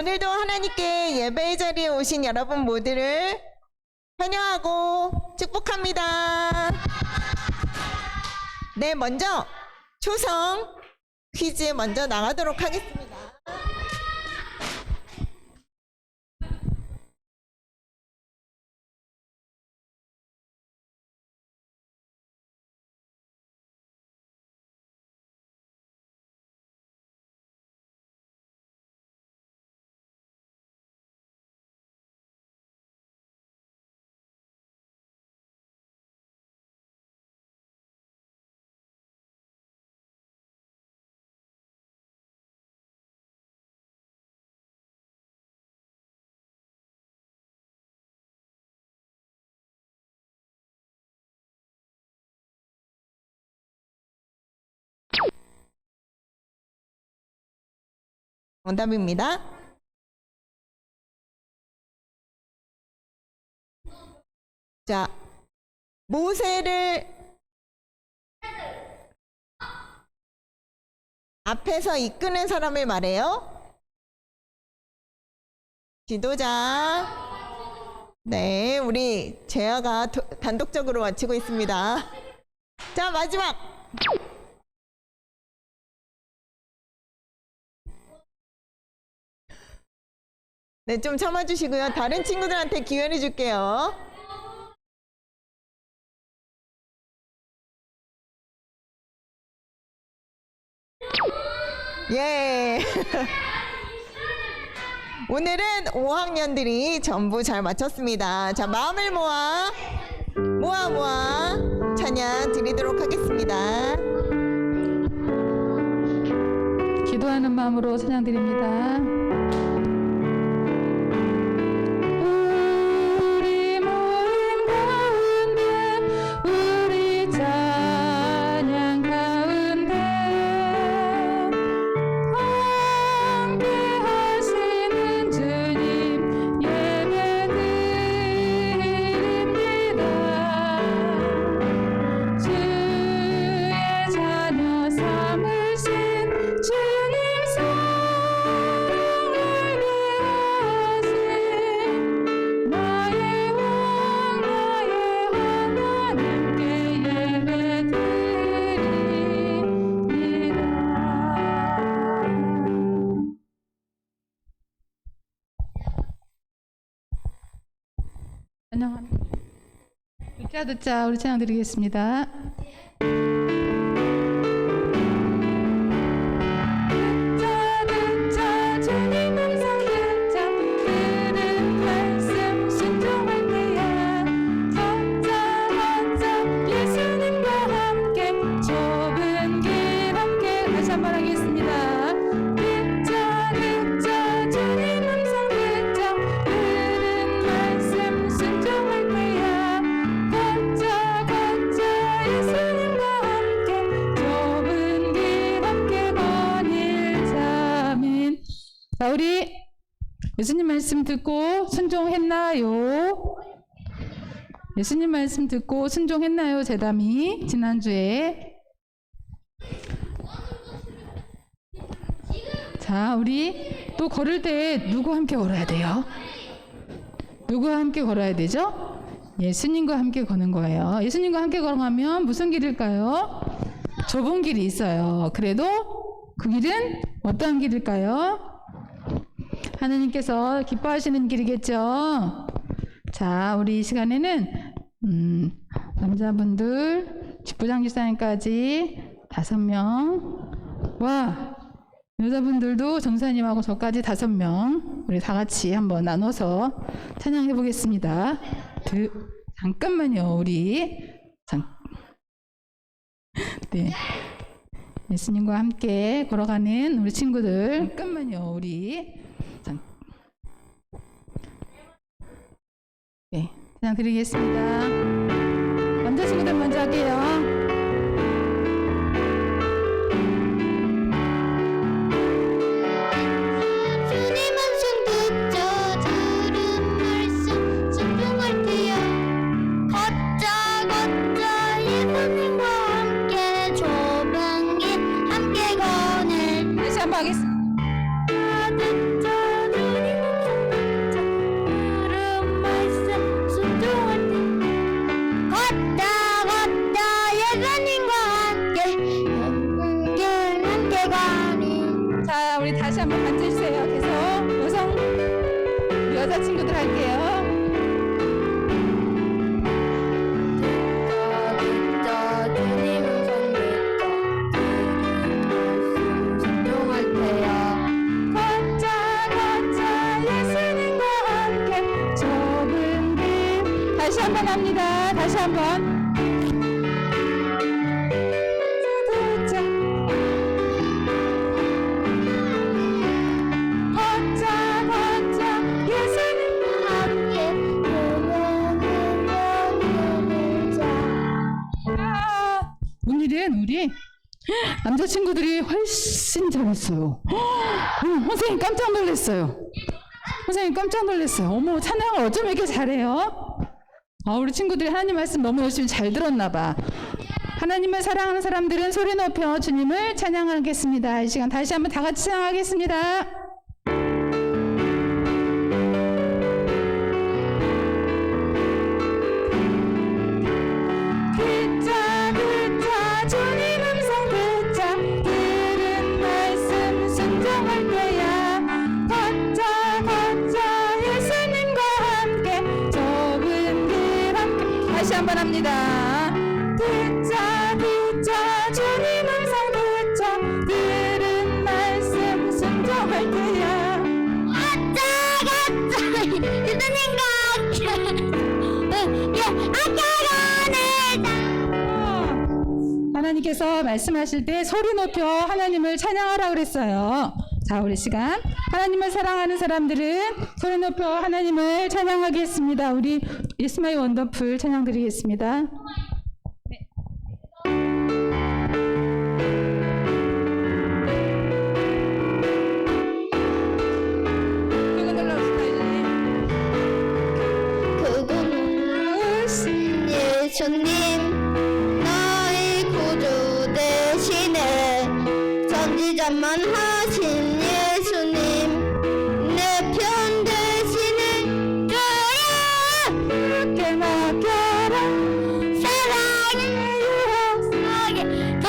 오늘도 하나님께 예배의 자리에 오신 여러분 모두를 환영하고 축복합니다. 네, 먼저 초성 퀴즈 먼저 나가도록 하겠습니다. 정답입니다. 자, 모세를 앞에서 이끄는 사람을 말해요. 지도자. 네, 우리 재아가 단독적으로 마치고 있습니다. 자, 마지막. 네, 좀 참아주시고요. 다른 친구들한테 기회를 줄게요. 예. 오늘은 5학년들이 전부 잘 마쳤습니다. 자, 마음을 모아 찬양 드리도록 하겠습니다. 기도하는 마음으로 찬양 드립니다. 듣자 우리 찬양 드리겠습니다. 듣자 주님 음성 듣자 들은 말씀 순종할게야. 걷자 예수님과 함께 좁은 길 함께 다시 한번 하겠습니다. 듣자 주님 음성 듣자 들은 말씀 순종할게야. 예수님과 함께 좁은 길 함께 거닐 자민. 자, 우리 예수님 말씀 듣고 순종했나요? 예수님 말씀 듣고 순종했나요? 제담이 지난주에. 자, 우리 또 걸을 때 누구 함께 걸어야 돼요? 누구와 함께 걸어야 되죠? 예수님과 함께 거는 거예요. 예수님과 함께 걸어가면 무슨 길일까요? 좁은 길이 있어요. 그래도 그 길은 어떠한 길일까요? 하느님께서 기뻐하시는 길이겠죠. 자, 우리 이 시간에는 남자분들 집부장 집사님까지 5명, 와, 여자분들도 전사님하고 저까지 5명, 우리 다 같이 한번 나눠서 찬양해 보겠습니다. 잠깐만요, 우리. 네. 예수님과 함께 걸어가는 우리 친구들. 잠깐만요, 우리. 네, 찬양 드리겠습니다. 남자 친구들 먼저 할게요. 한번 하겠습니다. 듣자 주님 친구들 할게요. 듣자 주님은 성듣자 순종할 테야. 걷자 예수님과 함께 좁은 길. 다시 한번 합니다. 다시 한번. 걷자 예수님과 함께 오늘은 우리 남자친구들이 훨씬 잘했어요. 선생님 깜짝 놀랐어요. 선생님 깜짝 놀랐어요. 어머, 찬양을 어쩜 이렇게 잘해요? 우리 친구들이 하나님 말씀 너무 열심히 잘 들었나 봐. 하나님을 사랑하는 사람들은 소리 높여 주님을 찬양하겠습니다. 이 시간 다시 한번 다 같이 찬양하겠습니다. 듣자 주님 음성 듣자 들은 말씀 순종할 때야. 걷자 예수님과 함께 좁은 길 함께. 다시 한번 합니다. 듣자 주님 음성 듣자 들은 말씀 순종할 때야. 하나님께서 말씀하실 때 소리 높여 하나님을 찬양하라 그랬어요. 자, 우리 시간 하나님을 사랑하는 사람들은 소리 높여 하나님을 찬양하겠습니다. 우리 It's My Wonderful 찬양 드리겠습니다. 그분은 예수님 나의 구주 되시네. 전지전만 하신 예수님 내 편 되시네. 주여 함께 맡겨라 사랑의 유혹 속에 더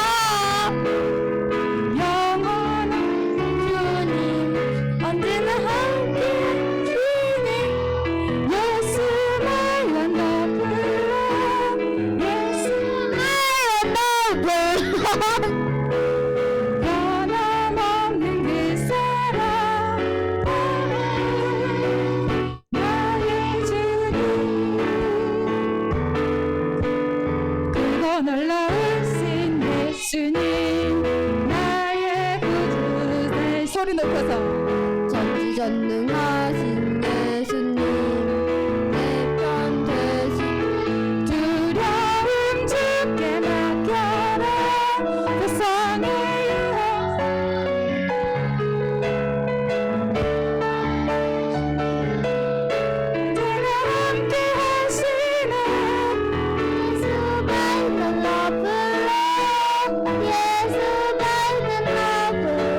영원한 주님 언제나 함께 주네. 예수 my wonderful 예수 변함없는 그 사랑 나의 주님 그거 놀라우신 예수님 나의 구주 내 소리 높여서 전지전능하신 예수님 내 편 되신 두려움 주께 맡겨라 세상의 유혹 언제나 함께 하시네. 예수 밝은 러블러 예수 밝은 러블러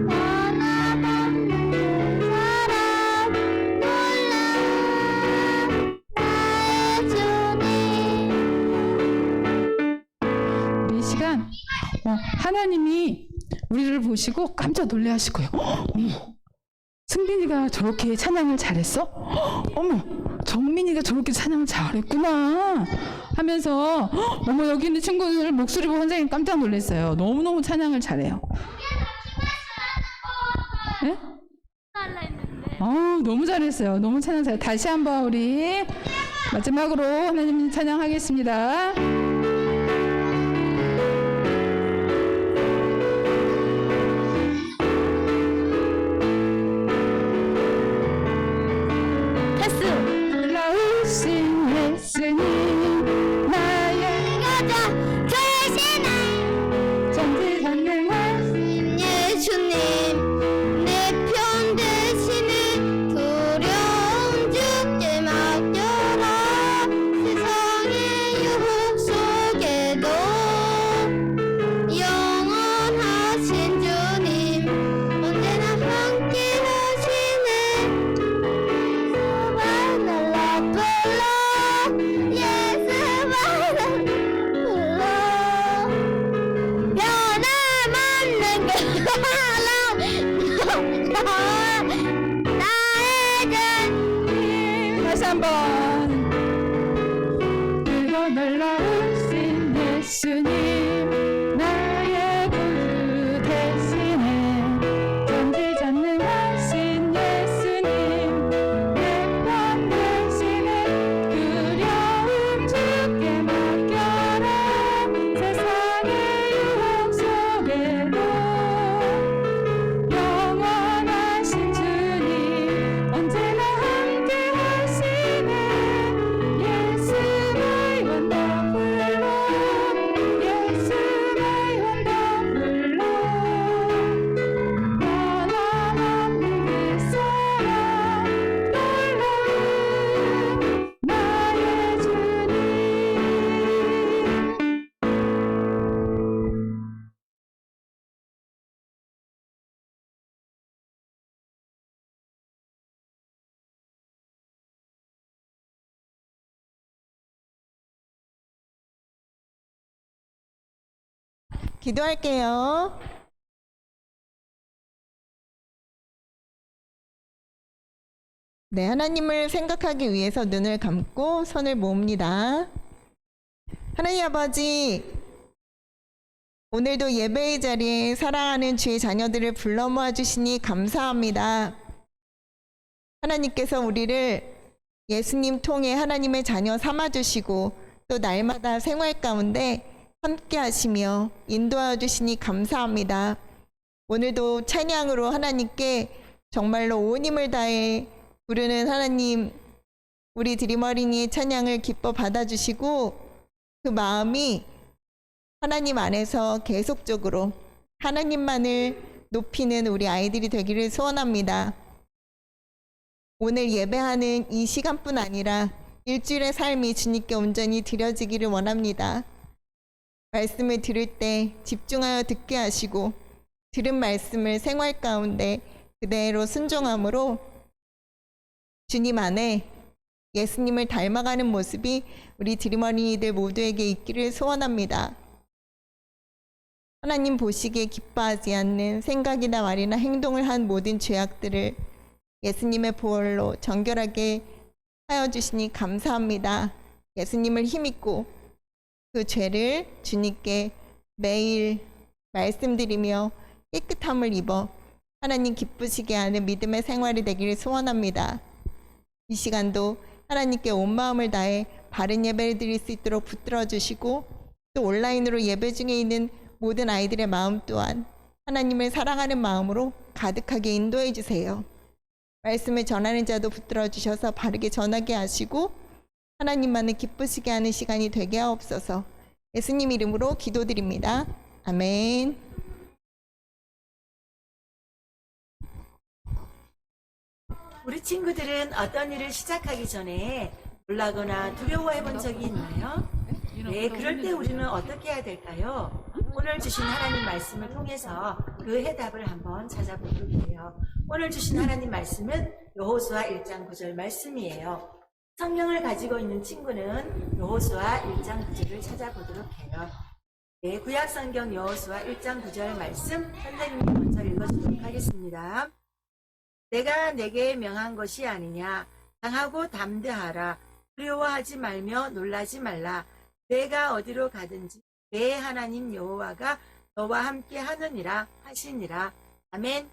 변함없는 그 사랑 놀라 나의 주님. 이 시간 하나님이 우리를 보시고 깜짝 놀라하실 거예요. 어머, 승빈이가 저렇게 찬양을 잘했어? 어머, 정민이가 저렇게 찬양을 잘했구나 하면서 어머, 여기 있는 친구들 목소리 보고 선생님 깜짝 놀랐어요. 너무너무 찬양을 잘해요. 네? 너무 잘했어요. 너무 찬양 잘. 다시 한번 우리 마지막으로 하나님 찬양하겠습니다. 놀라우신 예수님 나의 가자 되시네. 전지전능하신 예수님 내 편 되시네. 두려움 주께 맡겨라. 세상의 유혹 한번 들고 놀라우신 예수님 나의 구주 대신에 전지전능하신 예수님 내 편 대신에 두려움 주께 맡겨라 세상의 유혹 속에도 영원하신 주님 언제나 함께 하시네 예수 my wonderful Lord 예수 my wonderful Lord 변함없는 그 사랑 놀라운 나의 주님 기도할게요. 네, 하나님을 생각하기 위해서 눈을 감고 손을 모읍니다. 하나님 아버지, 오늘도 예배의 자리에 사랑하는 주의 자녀들을 불러 모아 주시니 감사합니다. 하나님께서 우리를 예수님 통해 하나님의 자녀 삼아 주시고 또 날마다 생활 가운데 함께 하시며 인도하여 주시니 감사합니다. 오늘도 찬양으로 하나님께 정말로 온 힘을 다해 부르는 하나님, 우리 드림 어린이의 찬양을 기뻐 받아주시고 그 마음이 하나님 안에서 계속적으로 하나님만을 높이는 우리 아이들이 되기를 소원합니다. 오늘 예배하는 이 시간뿐 아니라 일주일의 삶이 주님께 온전히 드려지기를 원합니다. 말씀을 들을 때 집중하여 듣게 하시고 들은 말씀을 생활 가운데 그대로 순종함으로 주님 안에 예수님을 닮아가는 모습이 우리 드림 어린이들 모두에게 있기를 소원합니다. 하나님 보시기에 기뻐하지 않는 생각이나 말이나 행동을 한 모든 죄악들을 예수님의 보혈로 정결하게 하여 주시니 감사합니다. 예수님을 힘입고 그 죄를 주님께 매일 말씀드리며 깨끗함을 입어 하나님 기쁘시게 하는 믿음의 생활이 되기를 소원합니다. 이 시간도 하나님께 온 마음을 다해 바른 예배를 드릴 수 있도록 붙들어 주시고 또 온라인으로 예배 중에 있는 모든 아이들의 마음 또한 하나님을 사랑하는 마음으로 가득하게 인도해 주세요. 말씀을 전하는 자도 붙들어 주셔서 바르게 전하게 하시고 하나님만을 기쁘시게 하는 시간이 되게 하옵소서. 예수님 이름으로 기도드립니다. 아멘. 우리 친구들은 어떤 일을 시작하기 전에 놀라거나 두려워해 본 적이 있나요? 네, 그럴 때 우리는 어떻게 해야 될까요? 오늘 주신 하나님 말씀을 통해서 그 해답을 한번 찾아보도록 해요. 오늘 주신 하나님 말씀은 여호수아 1장 9절 말씀이에요. 성경을 가지고 있는 친구는 여호수아 1장 9절을 찾아보도록 해요. 네, 구약성경 여호수아 1장 9절 말씀 선생님이 먼저 읽어주도록 하겠습니다. 내가 내게 명한 것이 아니냐. 강하고 담대하라. 두려워하지 말며 놀라지 말라. 내가 어디로 가든지 내 하나님 여호와가 너와 함께 하느니라 하시니라. 아멘.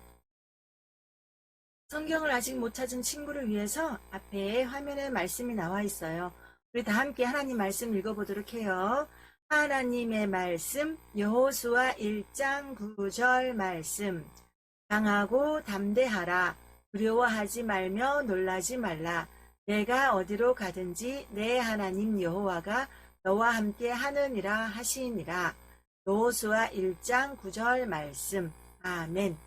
성경을 아직 못 찾은 친구를 위해서 앞에 화면에 말씀이 나와 있어요. 우리 다 함께 하나님 말씀 읽어보도록 해요. 하나님의 말씀 여호수아 1장 9절 말씀. 강하고 담대하라. 두려워하지 말며 놀라지 말라. 내가 어디로 가든지 내 하나님 여호와가 너와 함께 하느니라 하시니라. 여호수아 1장 9절 말씀. 아멘.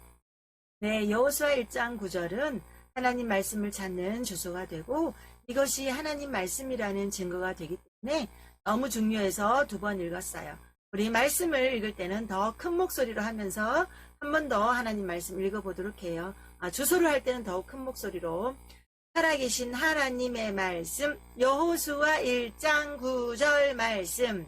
네, 여호수아 1장 9절은 하나님 말씀을 찾는 주소가 되고 이것이 하나님 말씀이라는 증거가 되기 때문에 너무 중요해서 2번 읽었어요. 우리 말씀을 읽을 때는 더 큰 목소리로 하면서 한 번 더 하나님 말씀 읽어보도록 해요. 주소를 할 때는 더욱 큰 목소리로. 살아계신 하나님의 말씀 여호수아 1장 9절 말씀.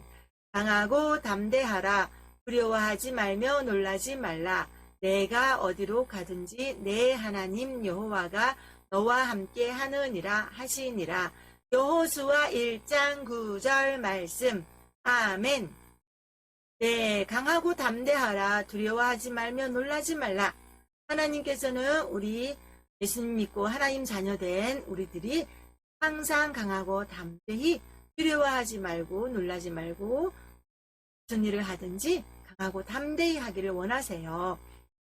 강하고 담대하라. 두려워하지 말며 놀라지 말라. 내가 어디로 가든지 내 하나님 여호와가 너와 함께 하느니라 하시니라. 여호수아 1장 9절 말씀. 아멘. 네, 강하고 담대하라. 두려워하지 말며 놀라지 말라. 하나님께서는 우리 예수님 믿고 하나님 자녀된 우리들이 항상 강하고 담대히 두려워하지 말고 놀라지 말고 무슨 일을 하든지 강하고 담대히 하기를 원하세요.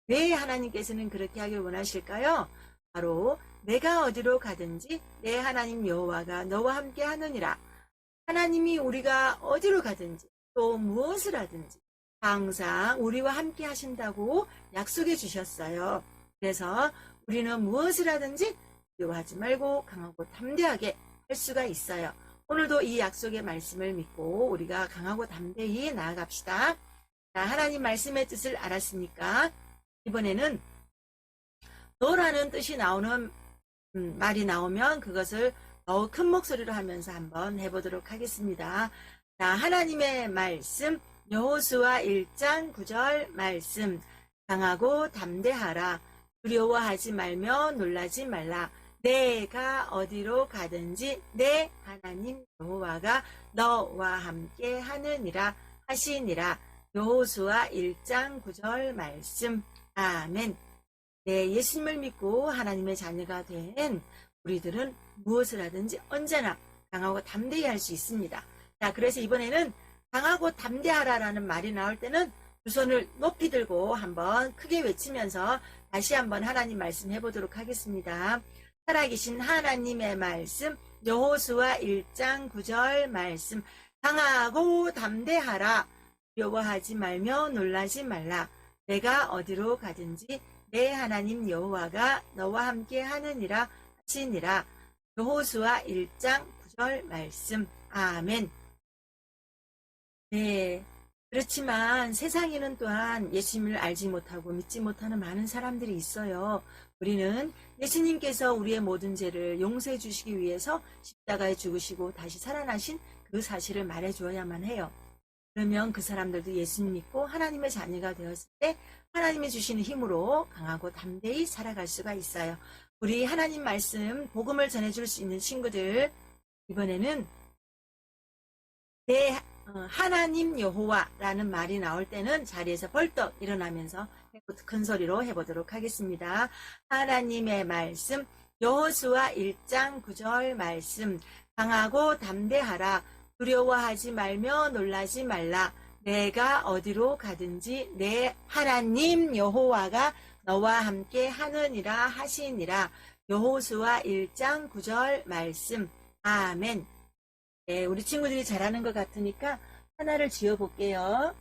왜 하나님께서는 그렇게 하길 원하실까요? 바로 내가 어디로 가든지 내 하나님 여호와가 너와 함께 하느니라. 하나님이 우리가 어디로 가든지 또 무엇을 하든지 항상 우리와 함께 하신다고 약속해 주셨어요. 그래서 우리는 무엇을 하든지 두려워하지 말고 강하고 담대하게 할 수가 있어요. 오늘도 이 약속의 말씀을 믿고 우리가 강하고 담대히 나아갑시다. 자, 하나님 말씀의 뜻을 알았으니까 이번에는 너라는 뜻이 나오는 말이 나오면 그것을 더욱 큰 목소리로 하면서 한번 해보도록 하겠습니다. 자, 하나님의 말씀 여호수아 1장 9절 말씀. 강하고 담대하라. 두려워하지 말며 놀라지 말라. 내가 어디로 가든지 내 하나님 여호와가 너와 함께 하느니라 하시니라. 여호수아 1장 9절 말씀. 아멘. 네, 예수님을 믿고 하나님의 자녀가 된 우리들은 무엇을 하든지 언제나 강하고 담대히 할 수 있습니다. 자, 그래서 이번에는 강하고 담대하라라는 말이 나올 때는 두 손을 높이 들고 한번 크게 외치면서 다시 한번 하나님 말씀 해보도록 하겠습니다. 살아계신 하나님의 말씀 여호수아 1장 9절 말씀. 강하고 담대하라. 두려워하지 말며 놀라지 말라. 내가 어디로 가든지 내 하나님 여호와가 너와 함께 하느니라 하시니라. 여호수아 1장 9절 말씀. 아멘. 네. 그렇지만 세상에는 또한 예수님을 알지 못하고 믿지 못하는 많은 사람들이 있어요. 우리는 예수님께서 우리의 모든 죄를 용서해 주시기 위해서 십자가에 죽으시고 다시 살아나신 그 사실을 말해 주어야만 해요. 그러면 그 사람들도 예수님 믿고 하나님의 자녀가 되었을 때 하나님이 주시는 힘으로 강하고 담대히 살아갈 수가 있어요. 우리 하나님 말씀 복음을 전해줄 수 있는 친구들, 이번에는 내 하나님 여호와라는 말이 나올 때는 자리에서 벌떡 일어나면서 큰 소리로 해보도록 하겠습니다. 하나님의 말씀 여호수아 1장 9절 말씀. 강하고 담대하라. 두려워하지 말며 놀라지 말라. 내가 어디로 가든지 내 하나님 여호와가 너와 함께 하느니라 하시니라. 여호수아 1장 9절 말씀. 아멘. 네, 우리 친구들이 잘하는 것 같으니까 하나를 지어볼게요.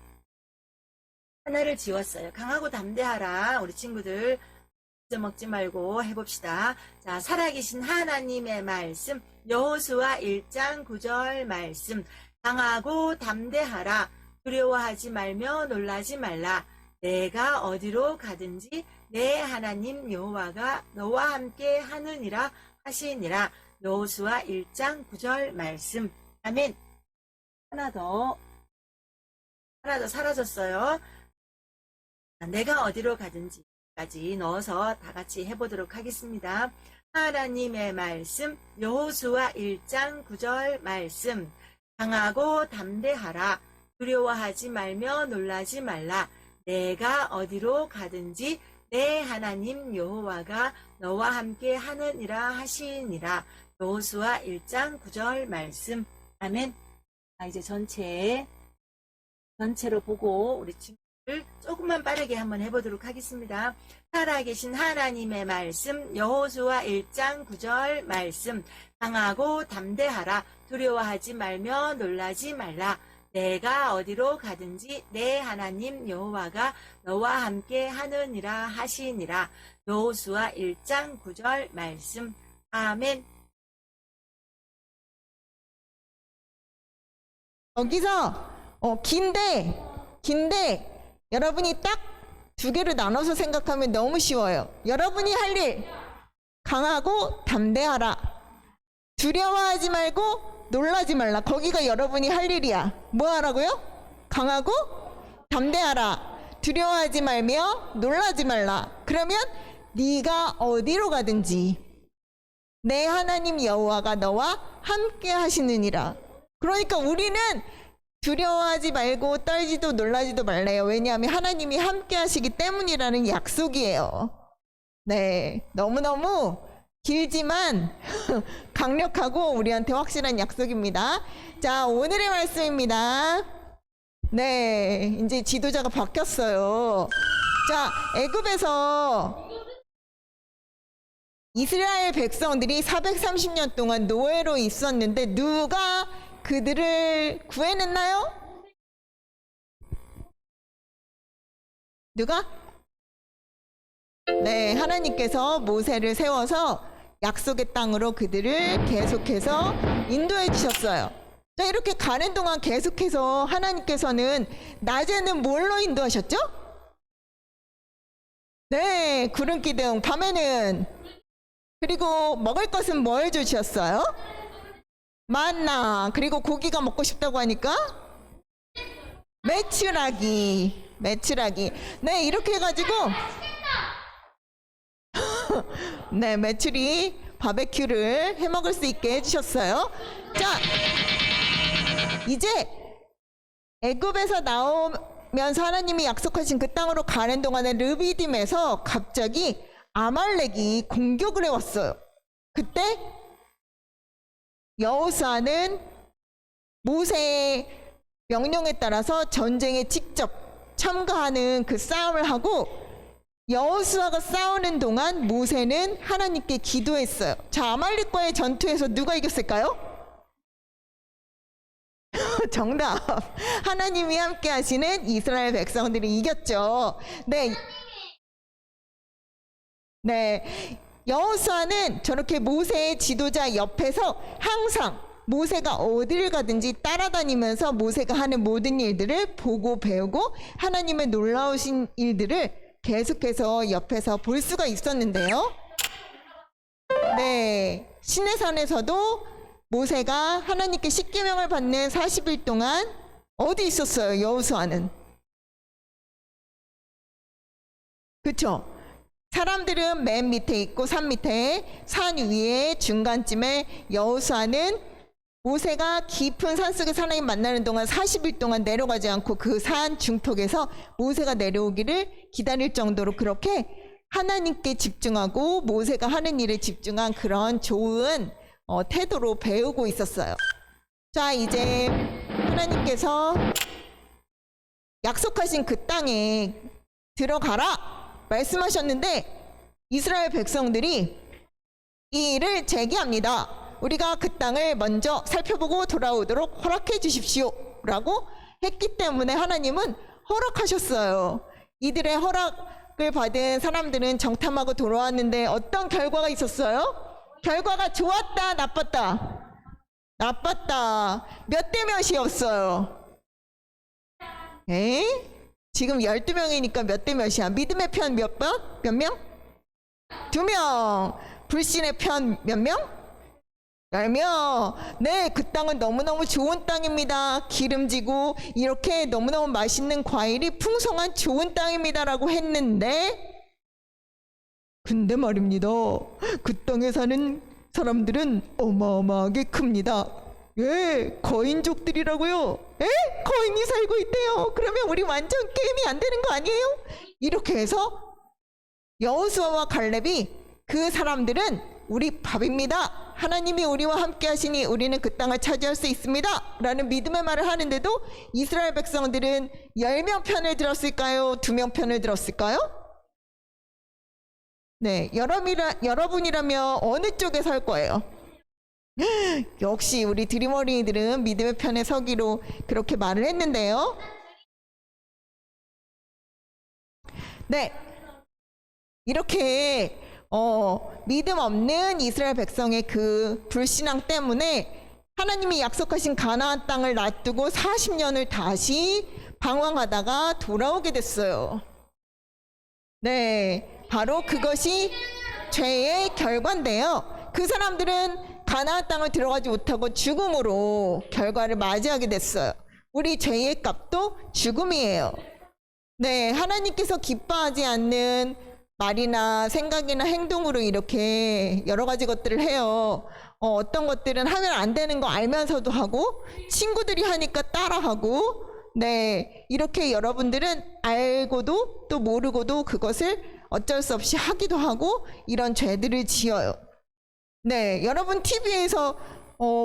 하나를 지웠어요. 강하고 담대하라. 우리 친구들 잊어먹지 말고 해봅시다. 자, 살아계신 하나님의 말씀 여호수아 1장 9절 말씀. 강하고 담대하라. 두려워하지 말며 놀라지 말라. 내가 어디로 가든지 내 하나님 여호와가 너와 함께 하느니라 하시니라. 여호수아 1장 9절 말씀. 아멘. 하나 더 사라졌어요. 내가 어디로 가든지까지 넣어서 다 같이 해보도록 하겠습니다. 하나님의 말씀 여호수아 1장 9절 말씀. 강하고 담대하라. 두려워하지 말며 놀라지 말라. 내가 어디로 가든지 내 하나님 여호와가 너와 함께 하느니라 하시니라. 여호수아 1장 9절 말씀. 아멘. 이제 전체로 보고 우리 친구들 조금만 빠르게 한번 해보도록 하겠습니다. 살아계신 하나님의 말씀 여호수아 1장 9절 말씀. 강하고 담대하라. 두려워하지 말며 놀라지 말라. 내가 어디로 가든지 내 하나님 여호와가 너와 함께 하느니라 하시니라. 여호수아 1장 9절 말씀. 아멘. 여기서 긴데 여러분이 딱 두 개로 나눠서 생각하면 너무 쉬워요. 여러분이 할 일 강하고 담대하라. 두려워하지 말고 놀라지 말라. 거기가 여러분이 할 일이야. 뭐 하라고요? 강하고 담대하라. 두려워하지 말며 놀라지 말라. 그러면 네가 어디로 가든지 내 하나님 여호와가 너와 함께 하시느니라. 그러니까 우리는 두려워하지 말고 떨지도 놀라지도 말래요. 왜냐하면 하나님이 함께 하시기 때문이라는 약속이에요. 네, 너무너무 길지만 강력하고 우리한테 확실한 약속입니다. 자, 오늘의 말씀입니다. 네, 이제 지도자가 바뀌었어요. 자, 애굽에서 이스라엘 백성들이 430년 동안 노예로 있었는데 누가 그들을 구해냈나요? 누가? 네, 하나님께서 모세를 세워서 약속의 땅으로 그들을 계속해서 인도해 주셨어요. 자, 이렇게 가는 동안 계속해서 하나님께서는 낮에는 뭘로 인도하셨죠? 네, 구름 기둥. 밤에는 그리고 먹을 것은 뭘 주셨어요? 만나. 그리고 고기가 먹고 싶다고 하니까 메추라기. 네, 이렇게 해가지고 네, 메추리 바베큐를 해 먹을 수 있게 해주셨어요. 자, 이제 애굽에서 나오면서 하나님이 약속하신 그 땅으로 가는 동안에 르비딤에서 갑자기 아말렉이 공격을 해왔어요. 그때 여호수아는 모세의 명령에 따라서 전쟁에 직접 참가하는 그 싸움을 하고 여호수아가 싸우는 동안 모세는 하나님께 기도했어요. 자, 아말렉과의 전투에서 누가 이겼을까요? 정답. 하나님이 함께 하시는 이스라엘 백성들이 이겼죠. 네. 네. 여호수아는 저렇게 모세의 지도자 옆에서 항상 모세가 어디를 가든지 따라다니면서 모세가 하는 모든 일들을 보고 배우고 하나님의 놀라우신 일들을 계속해서 옆에서 볼 수가 있었는데요. 네. 시내산에서도 모세가 하나님께 십계명을 받는 40일 동안 어디 있었어요? 여호수아는. 그쵸? 사람들은 맨 밑에 있고 산 밑에, 산 위에 중간쯤에 여호수아는 모세가 깊은 산속에서 하나님 만나는 동안 40일 동안 내려가지 않고 그 산 중턱에서 모세가 내려오기를 기다릴 정도로 그렇게 하나님께 집중하고 모세가 하는 일에 집중한 그런 좋은 태도로 배우고 있었어요. 자, 이제 하나님께서 약속하신 그 땅에 들어가라 말씀하셨는데 이스라엘 백성들이 이 일을 제기합니다. 우리가 그 땅을 먼저 살펴보고 돌아오도록 허락해 주십시오 라고 했기 때문에 하나님은 허락하셨어요. 이들의 허락을 받은 사람들은 정탐하고 돌아왔는데 어떤 결과가 있었어요? 결과가 좋았다, 나빴다? 나빴다. 몇 대 몇이었어요? 지금 12명이니까 몇 대 몇이야? 믿음의 편 몇 번? 몇 명? 2명. 불신의 편 몇 명? 10명. 네, 그 땅은 너무너무 좋은 땅입니다. 기름지고 이렇게 너무너무 맛있는 과일이 풍성한 좋은 땅입니다라고 했는데 근데 말입니다. 그 땅에 사는 사람들은 어마어마하게 큽니다. 예, 거인족들이라고요. 예? 거인이 살고 있대요. 그러면 우리 완전 게임이 안 되는 거 아니에요? 이렇게 해서 여호수아와 갈렙이 그 사람들은 우리 밥입니다. 하나님이 우리와 함께 하시니 우리는 그 땅을 차지할 수 있습니다. 라는 믿음의 말을 하는데도 이스라엘 백성들은 10명 편을 들었을까요? 2명 편을 들었을까요? 네, 여러분이라면 어느 쪽에 설 거예요? 역시 우리 드림어린이들은 믿음의 편에 서기로 그렇게 말을 했는데요. 네, 이렇게 믿음 없는 이스라엘 백성의 그 불신앙 때문에 하나님이 약속하신 가나안 땅을 놔두고 40년을 다시 방황하다가 돌아오게 됐어요. 네, 바로 그것이 죄의 결과인데요. 그 사람들은 가나안 땅을 들어가지 못하고 죽음으로 결과를 맞이하게 됐어요. 우리 죄의 값도 죽음이에요. 네, 하나님께서 기뻐하지 않는 말이나 생각이나 행동으로 이렇게 여러 가지 것들을 해요. 어떤 것들은 하면 안 되는 거 알면서도 하고, 친구들이 하니까 따라하고, 네, 이렇게 여러분들은 알고도 또 모르고도 그것을 어쩔 수 없이 하기도 하고 이런 죄들을 지어요. 네, 여러분 TV에서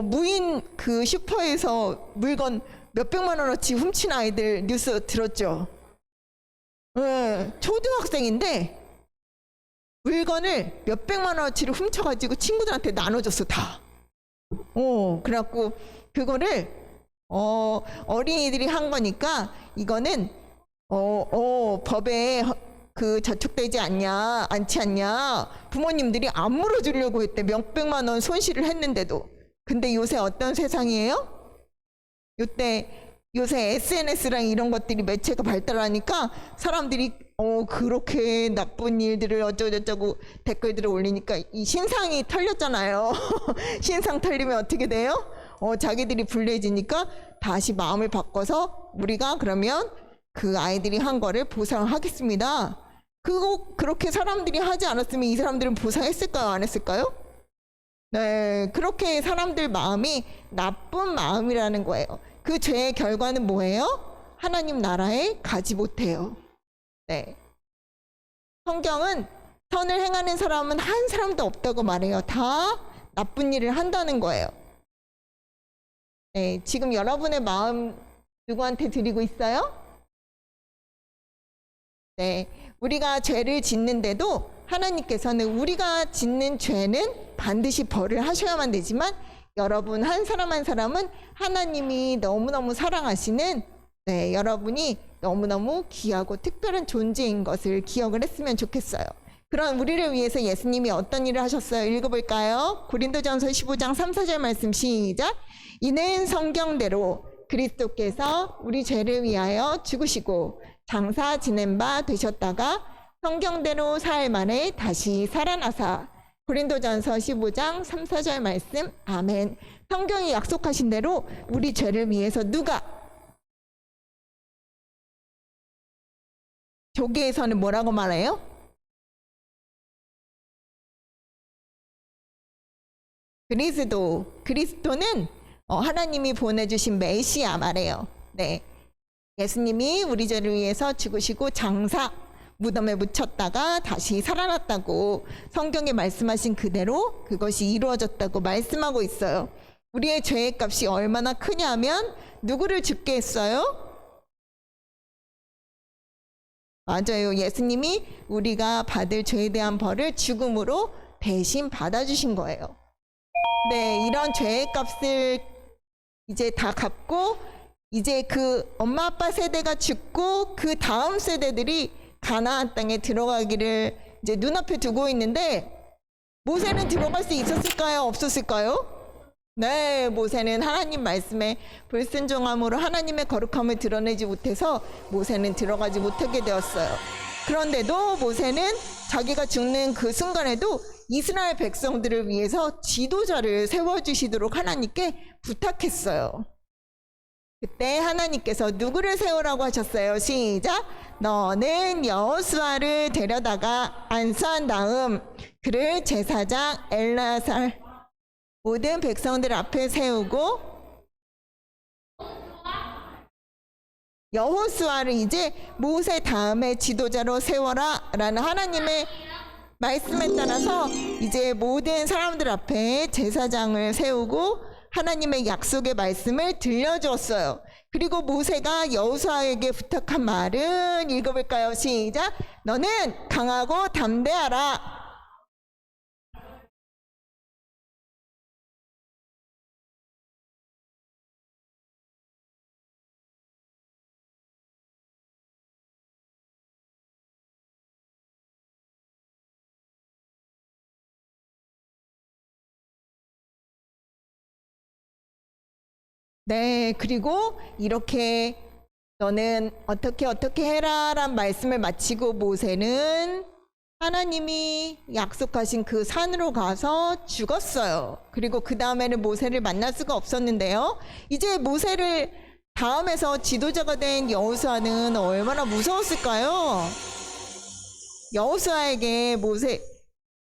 무인 그 슈퍼에서 물건 몇백만 원어치 훔친 아이들 뉴스 들었죠? 네, 초등학생인데 물건을 몇백만 원어치를 훔쳐가지고 친구들한테 나눠줬어, 다. 그래갖고 그거를 어린이들이 한 거니까 이거는 법에 그 저촉되지 않지 않냐. 부모님들이 안 물어주려고 했대. 몇백만 원 손실을 했는데도. 근데 요새 어떤 세상이에요? 요새 SNS랑 이런 것들이 매체가 발달하니까 사람들이 그렇게 나쁜 일들을 어쩌고저쩌고 댓글들을 올리니까 이 신상이 털렸잖아요. 신상 털리면 어떻게 돼요? 자기들이 불리해지니까 다시 마음을 바꿔서 우리가 그러면 그 아이들이 한 거를 보상하겠습니다. 그렇게 사람들이 하지 않았으면 이 사람들은 보상했을까요? 안 했을까요? 네, 그렇게 사람들 마음이 나쁜 마음이라는 거예요. 그 죄의 결과는 뭐예요? 하나님 나라에 가지 못해요. 네. 성경은 선을 행하는 사람은 한 사람도 없다고 말해요. 다 나쁜 일을 한다는 거예요. 네, 지금 여러분의 마음 누구한테 드리고 있어요? 네, 우리가 죄를 짓는데도 하나님께서는 우리가 짓는 죄는 반드시 벌을 하셔야만 되지만 여러분 한 사람 한 사람은 하나님이 너무너무 사랑하시는 여러분이 너무너무 귀하고 특별한 존재인 것을 기억을 했으면 좋겠어요. 그런 우리를 위해서 예수님이 어떤 일을 하셨어요? 읽어볼까요? 고린도전서 15장 3, 4절 말씀 시작. 이는 성경대로 그리스도께서 우리 죄를 위하여 죽으시고 장사 지낸 바 되셨다가 성경대로 사흘 만에 다시 살아나사. 고린도전서 15장 3, 4절 말씀. 아멘. 성경이 약속하신 대로 우리 죄를 위해서 누가? 조계에서는 뭐라고 말해요? 그리스도는 하나님이 보내주신 메시아 말해요. 네, 예수님이 우리 죄를 위해서 죽으시고 장사 무덤에 묻혔다가 다시 살아났다고 성경에 말씀하신 그대로 그것이 이루어졌다고 말씀하고 있어요. 우리의 죄의 값이 얼마나 크냐면 누구를 죽게 했어요? 맞아요. 예수님이 우리가 받을 죄에 대한 벌을 죽음으로 대신 받아주신 거예요. 네, 이런 죄의 값을 이제 다 갚고 이제 그 엄마 아빠 세대가 죽고 그 다음 세대들이 가나안 땅에 들어가기를 이제 눈앞에 두고 있는데 모세는 들어갈 수 있었을까요? 없었을까요? 네, 모세는 하나님 말씀에 불순종함으로 하나님의 거룩함을 드러내지 못해서 모세는 들어가지 못하게 되었어요. 그런데도 모세는 자기가 죽는 그 순간에도 이스라엘 백성들을 위해서 지도자를 세워주시도록 하나님께 부탁했어요. 그때 하나님께서 누구를 세우라고 하셨어요? 시작! 너는 여호수아를 데려다가 안수한 다음 그를 제사장 엘르아살 모든 백성들 앞에 세우고 여호수아를 이제 모세 다음에 지도자로 세워라 라는 하나님의 말씀에 따라서 이제 모든 사람들 앞에 제사장을 세우고 하나님의 약속의 말씀을 들려주었어요. 그리고 모세가 여호수아에게 부탁한 말은 읽어볼까요? 시작! 너는 강하고 담대하라. 네, 그리고 이렇게 너는 어떻게 해라란 말씀을 마치고 모세는 하나님이 약속하신 그 산으로 가서 죽었어요. 그리고 그 다음에는 모세를 만날 수가 없었는데요. 이제 모세를 다음에서 지도자가 된 여호수아는 얼마나 무서웠을까요? 여호수아에게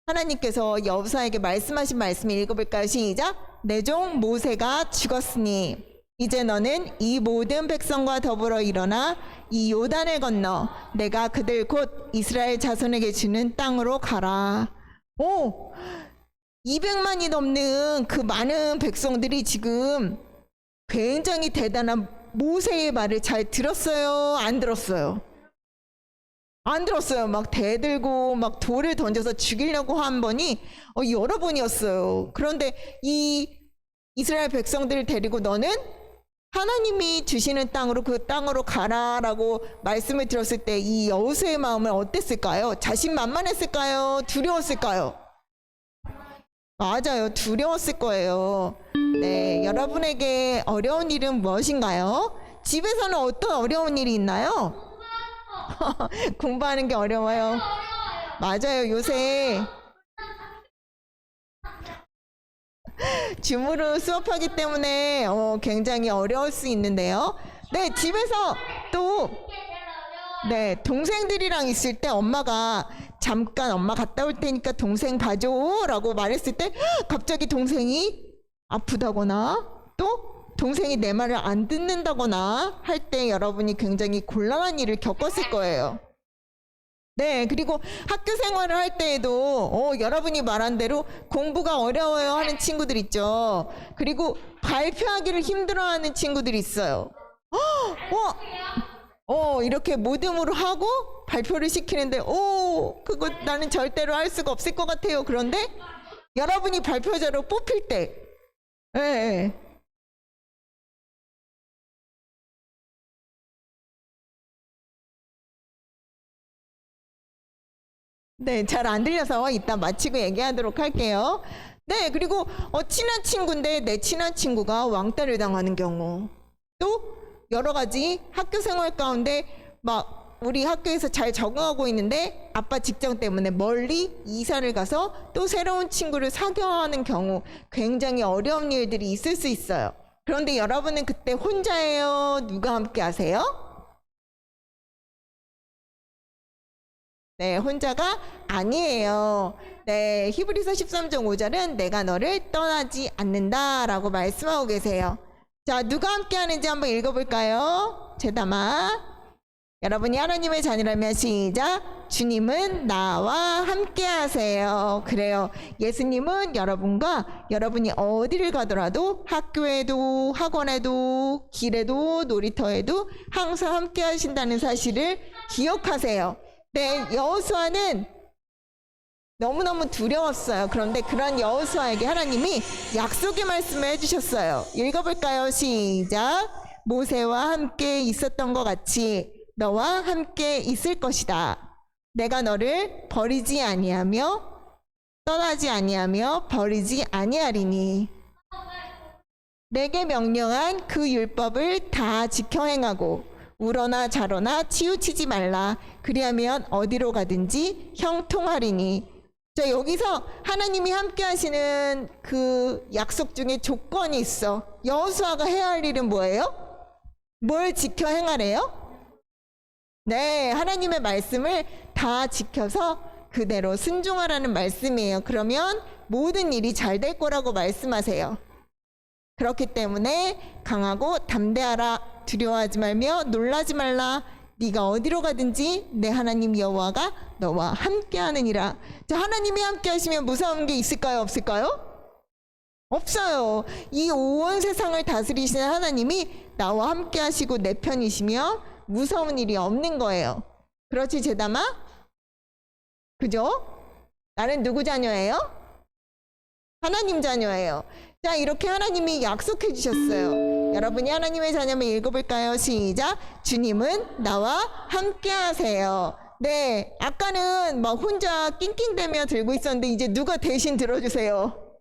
하나님께서 여호수아에게 말씀하신 말씀 읽어볼까요? 시작. 내 종 모세가 죽었으니 이제 너는 이 모든 백성과 더불어 일어나 이 요단을 건너 내가 그들 곧 이스라엘 자손에게 주는 땅으로 가라. 오, 200만이 넘는 그 많은 백성들이 지금 굉장히 대단한 모세의 말을 잘 들었어요? 안 들었어요? 안 들었어요. 막 대들고 막 돌을 던져서 죽이려고 한 번이 여러 번이었어요. 그런데 이 이스라엘 백성들을 데리고 너는 하나님이 주시는 땅으로 그 땅으로 가라라고 말씀을 들었을 때 이 여호수아의 마음은 어땠을까요? 자신만만했을까요? 두려웠을까요? 맞아요. 두려웠을 거예요. 네, 여러분에게 어려운 일은 무엇인가요? 집에서는 어떤 어려운 일이 있나요? 공부하는 게 어려워요. 맞아요. 요새 줌으로 수업하기 때문에 굉장히 어려울 수 있는데요. 네, 집에서 또 동생들이랑 있을 때 엄마가 잠깐 엄마 갔다 올 테니까 동생 봐줘라고 말했을 때 갑자기 동생이 아프다거나 또 동생이 내 말을 안 듣는다거나 할 때 여러분이 굉장히 곤란한 일을 겪었을 거예요. 네, 그리고 학교 생활을 할 때에도 여러분이 말한 대로 공부가 어려워요 하는 친구들 있죠. 그리고 발표하기를 힘들어하는 친구들이 있어요. 이렇게 모듬으로 하고 발표를 시키는데 그거 나는 절대로 할 수가 없을 것 같아요. 그런데 여러분이 발표자로 뽑힐 때 네, 잘 안 들려서 이따 마치고 얘기하도록 할게요. 네, 그리고 친한 친구인데 내 친한 친구가 왕따를 당하는 경우, 또 여러 가지 학교 생활 가운데 막 우리 학교에서 잘 적응하고 있는데 아빠 직장 때문에 멀리 이사를 가서 또 새로운 친구를 사귀어하는 경우 굉장히 어려운 일들이 있을 수 있어요. 그런데 여러분은 그때 혼자예요? 누가 함께 하세요? 네, 혼자가 아니에요. 네, 히브리서 13장 5절은 내가 너를 떠나지 않는다라고 말씀하고 계세요. 자, 누가 함께 하는지 한번 읽어볼까요? 제담아. 여러분이 하나님의 자녀라면 시작. 주님은 나와 함께 하세요. 그래요. 예수님은 여러분과 여러분이 어디를 가더라도 학교에도 학원에도 길에도 놀이터에도 항상 함께 하신다는 사실을 기억하세요. 네, 여호수아는 너무너무 두려웠어요. 그런데 그런 여호수아에게 하나님이 약속의 말씀을 해주셨어요. 읽어볼까요? 시작. 모세와 함께 있었던 것 같이 너와 함께 있을 것이다. 내가 너를 버리지 아니하며 떠나지 아니하며 버리지 아니하리니 내게 명령한 그 율법을 다 지켜 행하고 울어나 자러나 치우치지 말라. 그리하면 어디로 가든지 형통하리니. 자, 여기서 하나님이 함께 하시는 그 약속 중에 조건이 있어. 여호수아가 해야 할 일은 뭐예요? 뭘 지켜 행하래요? 네, 하나님의 말씀을 다 지켜서 그대로 순종하라는 말씀이에요. 그러면 모든 일이 잘 될 거라고 말씀하세요. 그렇기 때문에 강하고 담대하라. 두려워하지 말며 놀라지 말라. 네가 어디로 가든지 내 하나님 여호와가 너와 함께하느니라. 자, 하나님이 함께하시면 무서운 게 있을까요? 없을까요? 없어요. 이 온 세상을 다스리시는 하나님이 나와 함께하시고 내 편이시면 무서운 일이 없는 거예요. 그렇지, 제담아? 그죠? 나는 누구 자녀예요? 하나님 자녀예요. 자, 이렇게 하나님이 약속해 주셨어요. 여러분이 하나님의 자녀면 읽어볼까요? 시작. 주님은 나와 함께 하세요. 네, 아까는 막 혼자 낑낑대며 들고 있었는데 이제 누가 대신 들어주세요.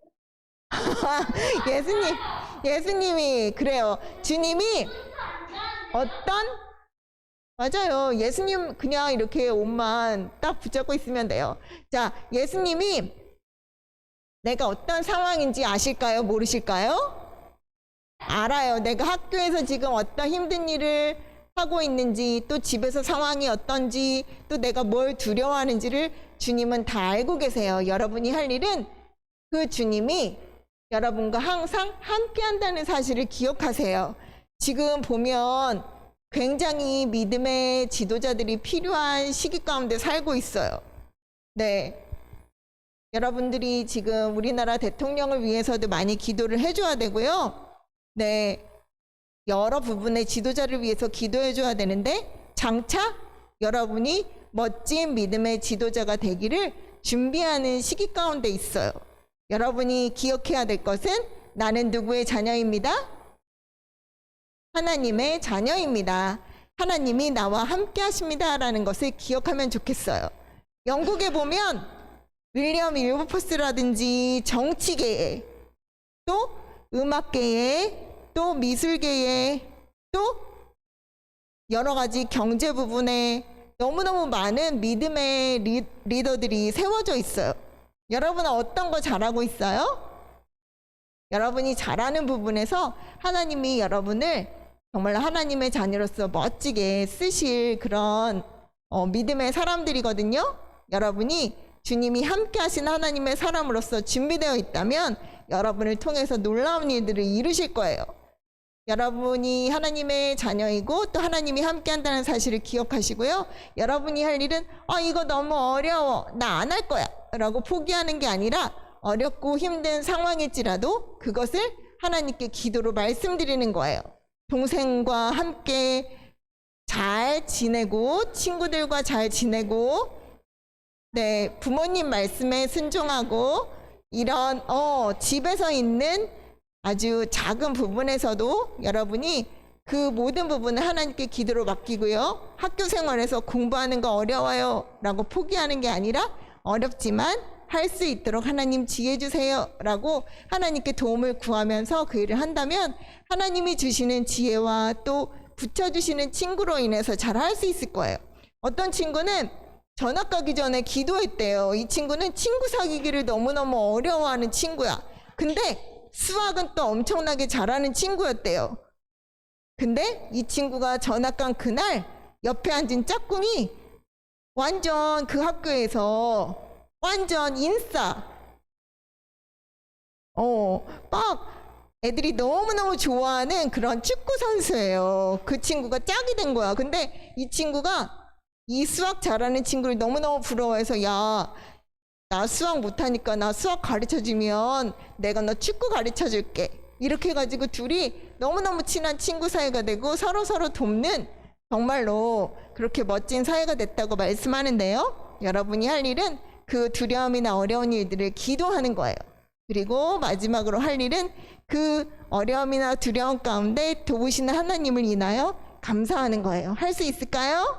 예수님이 그래요. 주님이 맞아요. 예수님 그냥 이렇게 옷만 딱 붙잡고 있으면 돼요. 자, 예수님이 내가 어떤 상황인지 아실까요? 모르실까요? 알아요. 내가 학교에서 지금 어떤 힘든 일을 하고 있는지, 또 집에서 상황이 어떤지, 또 내가 뭘 두려워하는지를 주님은 다 알고 계세요. 여러분이 할 일은 그 주님이 여러분과 항상 함께 한다는 사실을 기억하세요. 지금 보면 굉장히 믿음의 지도자들이 필요한 시기 가운데 살고 있어요. 네. 여러분들이 지금 우리나라 대통령을 위해서도 많이 기도를 해줘야 되고요. 네. 여러 부분의 지도자를 위해서 기도해줘야 되는데, 장차 여러분이 멋진 믿음의 지도자가 되기를 준비하는 시기 가운데 있어요. 여러분이 기억해야 될 것은 나는 누구의 자녀입니다? 하나님의 자녀입니다. 하나님이 나와 함께 하십니다. 라는 것을 기억하면 좋겠어요. 영국에 보면 윌리엄 윌버포스라든지 정치계에, 또 음악계에, 또 미술계에, 또 여러 가지 경제 부분에 너무너무 많은 믿음의 리더들이 세워져 있어요. 여러분은 어떤 거 잘하고 있어요? 여러분이 잘하는 부분에서 하나님이 여러분을 정말 하나님의 자녀로서 멋지게 쓰실 그런 믿음의 사람들이거든요. 여러분이 주님이 함께 하신 하나님의 사람으로서 준비되어 있다면 여러분을 통해서 놀라운 일들을 이루실 거예요. 여러분이 하나님의 자녀이고 또 하나님이 함께 한다는 사실을 기억하시고요. 여러분이 할 일은 이거 너무 어려워, 나 안 할 거야 라고 포기하는 게 아니라, 어렵고 힘든 상황일지라도 그것을 하나님께 기도로 말씀드리는 거예요. 동생과 함께 잘 지내고, 친구들과 잘 지내고, 네, 부모님 말씀에 순종하고, 이런 집에서 있는 아주 작은 부분에서도 여러분이 그 모든 부분을 하나님께 기도로 맡기고요. 학교 생활에서 공부하는 거 어려워요 라고 포기하는 게 아니라, 어렵지만 할 수 있도록 하나님 지혜 주세요 라고 하나님께 도움을 구하면서 그 일을 한다면 하나님이 주시는 지혜와 또 붙여주시는 친구로 인해서 잘 할 수 있을 거예요. 어떤 친구는 전학 가기 전에 기도했대요. 이 친구는 친구 사귀기를 너무너무 어려워하는 친구야. 근데 수학은 또 엄청나게 잘하는 친구였대요. 근데 이 친구가 전학 간 그날 옆에 앉은 짝꿍이 완전 그 학교에서 완전 인싸, 막 애들이 너무너무 좋아하는 그런 축구 선수예요. 그 친구가 짝이 된 거야. 근데 이 친구가 이 수학 잘하는 친구를 너무너무 부러워해서, 야, 나 수학 못하니까 나 수학 가르쳐주면 내가 너 축구 가르쳐줄게. 이렇게 해가지고 둘이 너무너무 친한 친구 사이가 되고 서로서로 돕는, 정말로 그렇게 멋진 사이가 됐다고 말씀하는데요. 여러분이 할 일은 그 두려움이나 어려운 일들을 기도하는 거예요. 그리고 마지막으로 할 일은 그 어려움이나 두려움 가운데 도우시는 하나님을 인하여 감사하는 거예요. 할 수 있을까요?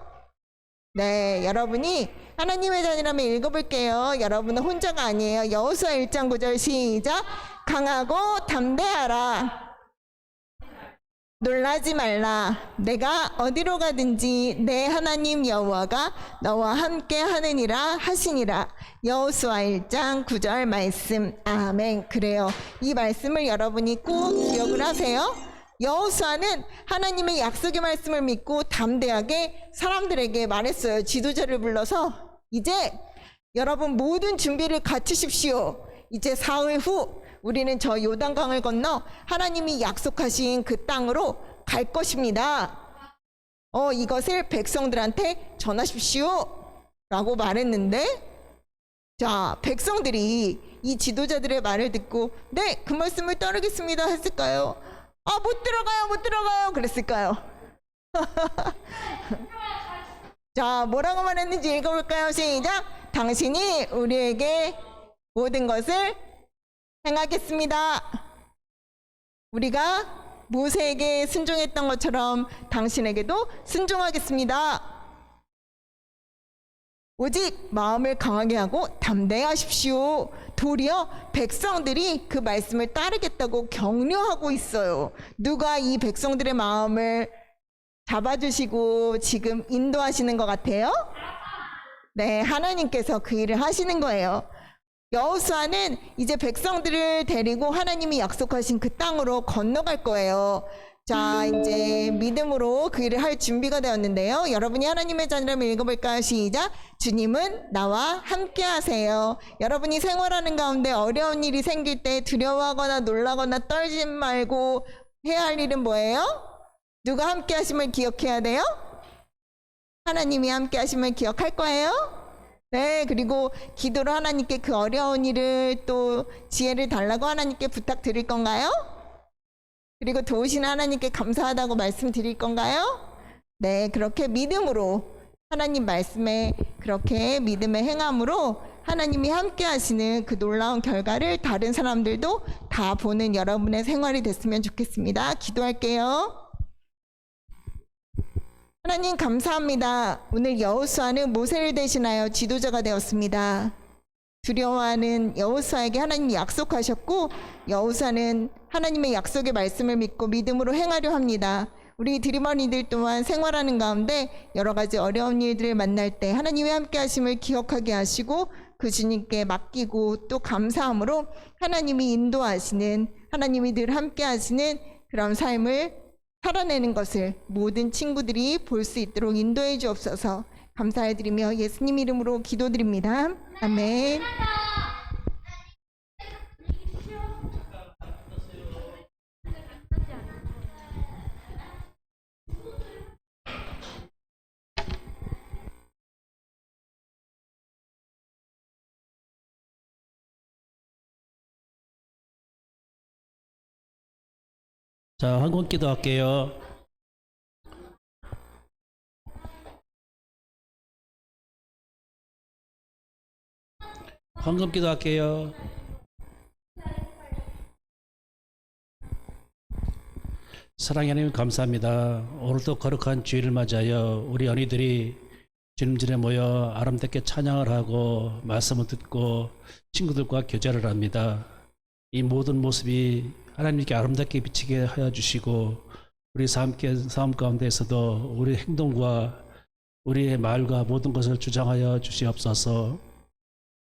네, 여러분이 하나님의 자녀라면 읽어볼게요. 여러분은 혼자가 아니에요. 여호수아 1장 9절 시작. 강하고 담대하라. 놀라지 말라. 내가 어디로 가든지 내 하나님 여호와가 너와 함께 하느니라 하시니라. 여호수아 1장 9절 말씀. 아멘. 그래요. 이 말씀을 여러분이 꼭 기억을 하세요. 여호수아는 하나님의 약속의 말씀을 믿고 담대하게 사람들에게 말했어요. 지도자를 불러서 이제 여러분 모든 준비를 갖추십시오. 이제 사흘 후 우리는 저 요단강을 건너 하나님이 약속하신 그 땅으로 갈 것입니다. 이것을 백성들한테 전하십시오 라고 말했는데, 자, 백성들이 이 지도자들의 말을 듣고 네, 그 말씀을 따르겠습니다 했을까요? 못 들어가요 그랬을까요? 자, 뭐라고 말했는지 읽어볼까요? 시작. 당신이 우리에게 모든 것을 행하겠습니다. 우리가 모세에게 순종했던 것처럼 당신에게도 순종하겠습니다. 오직 마음을 강하게 하고 담대하십시오. 도리어 백성들이 그 말씀을 따르겠다고 격려하고 있어요. 누가 이 백성들의 마음을 잡아주시고 지금 인도하시는 것 같아요? 네, 하나님께서 그 일을 하시는 거예요. 여호수아는 이제 백성들을 데리고 하나님이 약속하신 그 땅으로 건너갈 거예요. 자, 이제 믿음으로 그 일을 할 준비가 되었는데요. 여러분이 하나님의 자녀라면 읽어볼까요? 시작. 주님은 나와 함께 하세요. 여러분이 생활하는 가운데 어려운 일이 생길 때 두려워하거나 놀라거나 떨지 말고 해야 할 일은 뭐예요? 누가 함께 하심을 기억해야 돼요? 하나님이 함께 하심을 기억할 거예요? 네, 그리고 기도로 하나님께 그 어려운 일을 또 지혜를 달라고 하나님께 부탁드릴 건가요? 그리고 도우시는 하나님께 감사하다고 말씀드릴 건가요? 네, 그렇게 믿음으로 하나님 말씀에 그렇게 믿음의 행함으로 하나님이 함께 하시는 그 놀라운 결과를 다른 사람들도 다 보는 여러분의 생활이 됐으면 좋겠습니다. 기도할게요. 하나님 감사합니다. 오늘 여호수아는 모세를 대신하여 지도자가 되었습니다. 두려워하는 여호수아에게 하나님이 약속하셨고 여호수아는 하나님의 약속의 말씀을 믿고 믿음으로 행하려 합니다. 우리 드리머니들 또한 생활하는 가운데 여러 가지 어려운 일들을 만날 때 하나님의 함께 하심을 기억하게 하시고 그 주님께 맡기고 또 감사함으로 하나님이 인도하시는 하나님이 늘 함께 하시는 그런 삶을 살아내는 것을 모든 친구들이 볼 수 있도록 인도해 주옵소서. 감사해드리며 예수님 이름으로 기도드립니다. 아멘. 자, 한번 기도할게요. 황금 기도할게요. 사랑의 하나님 감사합니다. 오늘도 거룩한 주일을 맞이하여 우리 언니들이 주님 전에 모여 아름답게 찬양을 하고 말씀을 듣고 친구들과 교제를 합니다. 이 모든 모습이 하나님께 아름답게 비치게 하여 주시고 우리 삶 가운데에서도 우리 행동과 우리의 말과 모든 것을 주장하여 주시옵소서.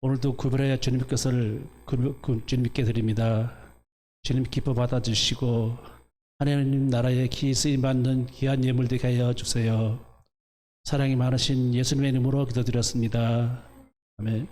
오늘도 구별하여 주님의 것을 주님께 드립니다. 주님 기뻐 받아주시고 하나님 나라의 기 쓰임 받는 귀한 예물 되게 하여 주세요. 사랑이 많으신 예수님의 이름으로 기도드렸습니다. 아멘.